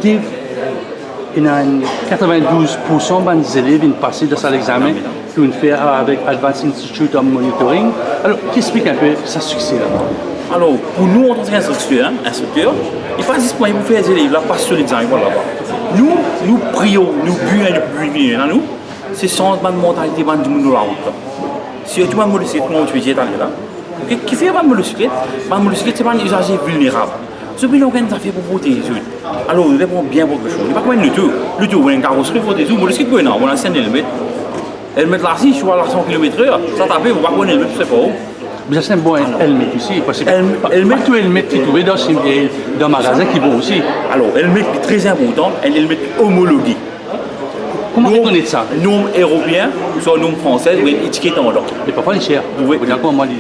il y a 92% des élèves qui passent dans l'examen qu'on fait avec Advanced Institute of Monitoring. Alors, qu'explique un peu ce succès-là? Alors, pour nous, en tant qu'instructeur, il n'est pas disponible pour faire des élèves là, passer sur l'examen. Voilà. Nous prions, nous buvons, nous, c'est sans de mentalité du monde de la route. Si tu vas me le dire, comment tu es là, qui fait le cyclette, c'est pas un usager vulnérable. Ce bilan qu'on a fait pour protéger. Alors, il répond bien pour quelque chose. Il n'est pas comme le tout. Le tout, on a une carrosserie pour protéger. Le cyclette, on a 5 mm. Elle met là, si je suis à 100 km/h, ça tape, on va pas connaître, je sais pas où. Mais c'est un bon helmet ici, parce que tout helmet qui trouvé dans le magasin qui vont aussi. Alors, helmet très important, un helmet homologué. Comment vous connaissez ça? Nom européen, soit nom français, ou une étiquette en or. Mais parfois, il est cher. Oui. Vous d'accord, moi, il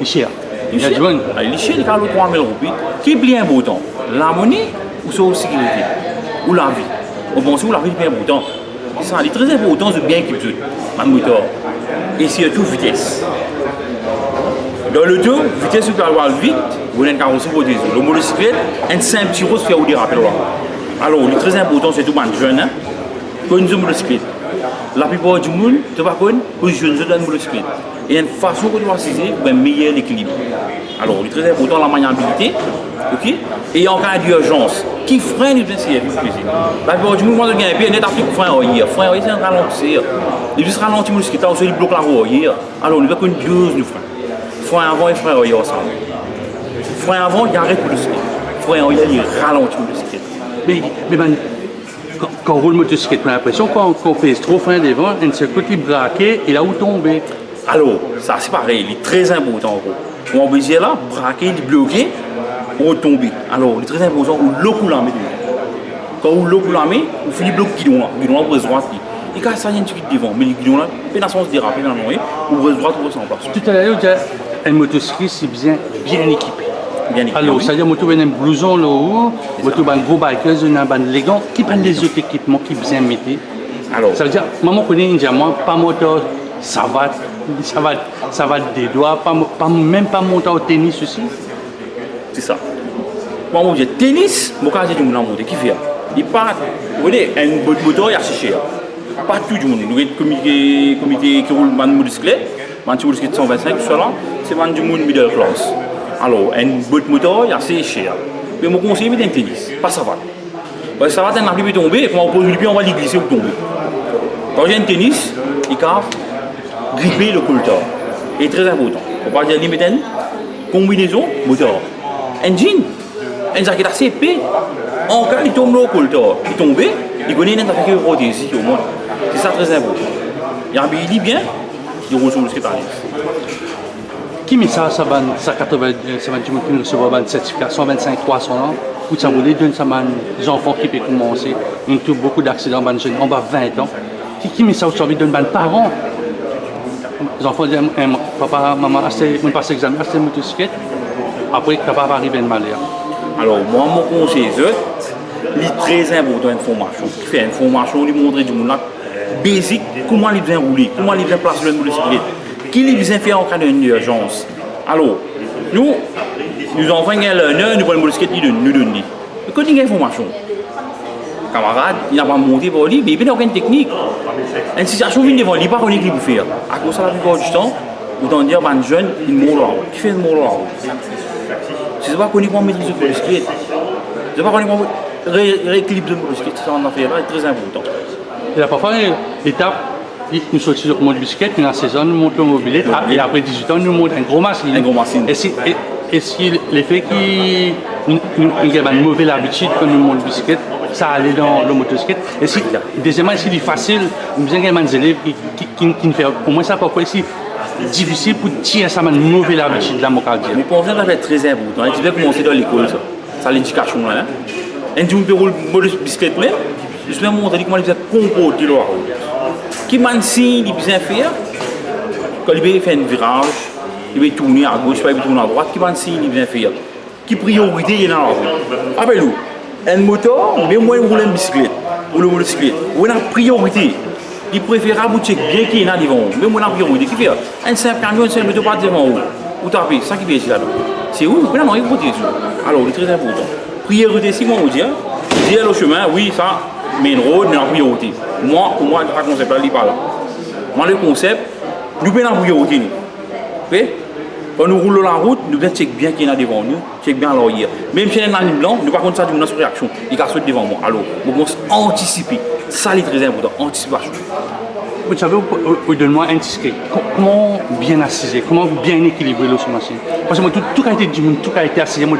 est cher. Il est cher, il est cher, il est 3 000 roupies. Qui est plus important? La monnaie ou sa sécurité? Ou la vie? On pense que la vie est plus important. Ça, il est très important de bien équiper un moteur. Et surtout, vitesse. Dans le tout, vitesse, vous pouvez avoir vite, vous avez une carrosserie pour des le motocyclette, un simple petit rose fait au déraper. Alors, il est très important, c'est tout le monde jeune, quand une motocyclette. La plupart du monde, tu vas connaître, pour les jeunes dans une motocyclette. Et il y a une façon que tu vas saisir pour un meilleur équilibre. Alors, il est très important la maniabilité, ok? Et en cas d'urgence, qui freine, il bien c'est plaisir. La plupart du monde, moi, je gagne bien, net après frein hier. Frein hier, c'est un ralentir. Il juste ralentir le motocyclette, on se bloque la roue hier. Alors, il va qu'on dose nous frein. Frein avant et frein arrière ensemble. Frein avant, il arrête le cyclette. Frein arrière, il ralentit le cyclette. Mais quand on roule le motocyclette, on a l'impression qu'on pèse trop frein devant, un seul côté braqué et là où tomber. Alors, ça c'est pareil, il est très important. On va dire là, braquer, il est bloqué, on va tomber. Alors, il est très important, on l'eau coule en met. Quand on l'eau coule en met, on finit bloquer le guidon là, on reste droit. Et quand ça vient de devant, mais le guidon là, pénation se dérape, on reste droit, on reste en place. Tout à l'heure, un motocycliste, c'est bien équipé. Alors, c'est-à-dire que tu as un blouson là-haut, tu as un gros biker, un élégant, qui prend les autres équipements qui bien mettent. Alors, ça veut dire, maman connaît moi, pas moteur, ça va des doigts, même pas monter au tennis aussi. C'est ça. Moi, je dis tennis, je vais dire que qui fait. Il part, vous voyez, un bon moteur, il y a cher. Pas tout le monde. Nous avons un comité qui roule une motocyclette, une motocyclette 125, c'est du monde middle class. Alors, un bon moteur, il y a assez cher. Mais mon conseil, c'est un tennis, pas ça va. Ça va, tu n'as plus tomber, et quand on pose le pied, on va les glisser pour tomber. Quand j'ai un tennis, il cave, gripper le collecteur. C'est très important. On va dire limite combinaison, moteur. Engine, un jacket assez épais. En cas, il tombe le collecteur. Il tombe, il connaît une attaque au ici au moins. C'est ça très important. Il habille bien, il roule sur le skate. Qui met ça, ça va 80, ça va recevoir une certification 25 300 ans, ou ça voulait donner ça des enfants qui peuvent commencer, ils ont beaucoup d'accidents, en bas 20 ans. Qui met ça au service d'un parent? Les enfants disent, papa, maman, on passe l'examen, c'est une motocyclette, après, papa va arriver à une malheur. Alors, moi, mon conseil, c'est très important l'information. Qui fait une formation, lui montrer du monde là, basique, comment il vient rouler, comment il vient placer le motocyclette. Qui les besoin faire en cas d'urgence. Alors, nous enfants, nous prenons le motocyclette, nous donnons. Mais quand il y a information, camarade, il n'a pas monté pour lui, mais il n'y a aucune technique. Une situation vient devant lui, il n'y a pas de technique pour faire. À cause de la plupart du temps, autant dire un jeune, il mourra là. Qui fait le mort là? Je ne sais pas comment maîtriser le motocyclette. Je ne sais pas comment rééquilibrer le motocyclette, ça en a fait là, c'est très important. Et là, parfois, l'étape, nous sortons sur le bicyclette, nous assaisonnons, nous montons le mobilette, et après 18 ans, nous montons un gros machine. Un gros machine. Et si l'effet qui nous a une mauvaise habitude quand nous montons le bicyclette, ça allait dans le motocyclette. Et si, deuxièmement, si c'est facile, nous avons des élèves qui ne font au moins ça, pourquoi c'est difficile pour tirer ça une mauvaise habitude là, mon cas. Mais pour ça, ça va être très important. Tu peux commencer dans l'école, ça, l'éducation là. Et tu peux rouler le bicyclette même, je vais montrer comment il va comporter le route. Qui m'a signe, il bien faire. Quand il va faire un virage, il va tourner à gauche, il va tourner à droite, qui m'a signe, il bien faire. Qui priorité il est dans la route. Appelez-nous. Un moteur, même moi, je roule une bicyclette, ou le motocyclette. On a priorité. Il préfère checker bien qui est là devant. Même moi, on a priorité. Qui fait un simple camion, un simple moteur pas devant vous. Vous tapez, ça qui vient ici là-dedans. C'est où? Non, il faut dire. Alors, c'est très important. Priorité, si moi, vous dire, Dire le chemin, oui, ça, main road, mais en priorité. Moi, pour moi, le concept là, il n'est pas là. Moi, le concept, nous prenons en priorité. Ok? Quand nous roulons la route, nous devons checker bien qui est devant nous, checker bien l'arrière. Même si on est dans la ligne blanche, nous par contre, ça, nous avons une réaction. Il va sauter devant moi. Alors, nous devons anticiper. Ça, c'est très important, anticipation. Vous savez, vous donnez-moi un ticket. Comment bien assiser, comment bien équilibrer le semence? Parce que moi, tout a été dit, tout a été assisé. Moi,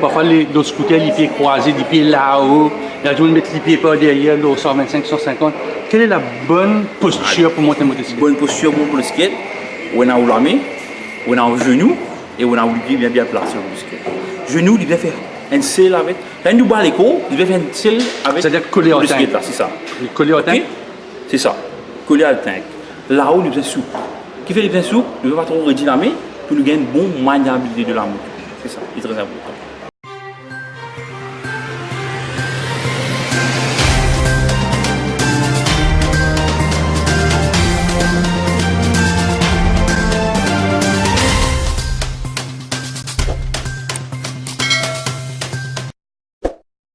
parfois, les scooters, les pieds croisés, les pieds là-haut, il y a tout le monde mettre les pieds par derrière, le 125, 150. Quelle est la bonne posture pour monter un motocyclette? Bonne posture pour le skate, on a la main, on a un genou et on a le pied bien placé sur le skate. Genou, il doit faire un selle avec. Quand nous bat l'écho, il doit faire un selle avec. C'est-à-dire coller au le tank. skate là, c'est ça. Coller au tank? C'est ça. Coller à le tank. Là-haut, nous faisons souple. Qui fait les bien souple, nous ne devons pas trop réduire la main pour nous gagner une bonne maniabilité de la moto. C'est ça, c'est très important.